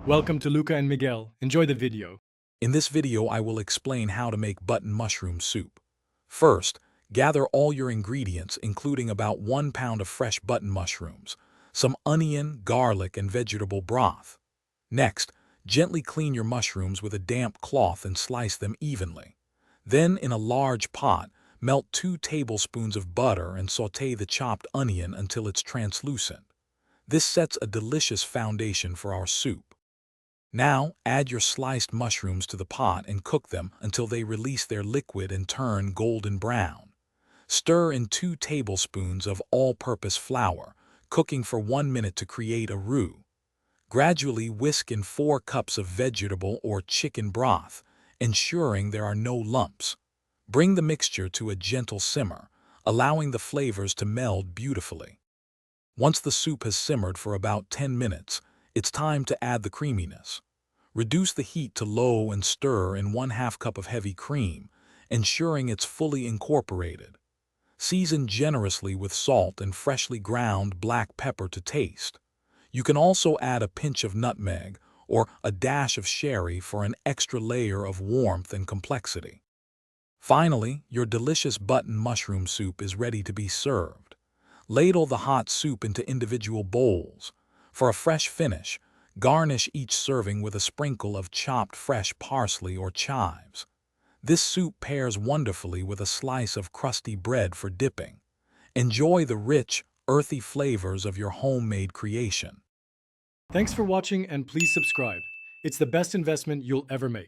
Welcome to Luca and Miguel. Enjoy the video. In this video, I will explain how to make button mushroom soup. First, gather all your ingredients, including about 1 pound of fresh button mushrooms, some onion, garlic, and vegetable broth. Next, gently clean your mushrooms with a damp cloth and slice them evenly. Then, in a large pot, melt 2 tablespoons of butter and sauté the chopped onion until it's translucent. This sets a delicious foundation for our soup. Now, add your sliced mushrooms to the pot and cook them until they release their liquid and turn golden brown. Stir in 2 tablespoons of all-purpose flour, cooking for 1 minute to create a roux. Gradually whisk in 4 cups of vegetable or chicken broth, ensuring there are no lumps. Bring the mixture to a gentle simmer, allowing the flavors to meld beautifully. Once the soup has simmered for about 10 minutes, it's time to add the creaminess. Reduce the heat to low and stir in 1/2 cup of heavy cream, ensuring it's fully incorporated. Season generously with salt and freshly ground black pepper to taste. You can also add a pinch of nutmeg or a dash of sherry for an extra layer of warmth and complexity. Finally, your delicious button mushroom soup is ready to be served. Ladle the hot soup into individual bowls. For a fresh finish, garnish each serving with a sprinkle of chopped fresh parsley or chives. This soup pairs wonderfully with a slice of crusty bread for dipping. Enjoy the rich, earthy flavors of your homemade creation. Thanks for watching and please subscribe. It's the best investment you'll ever make.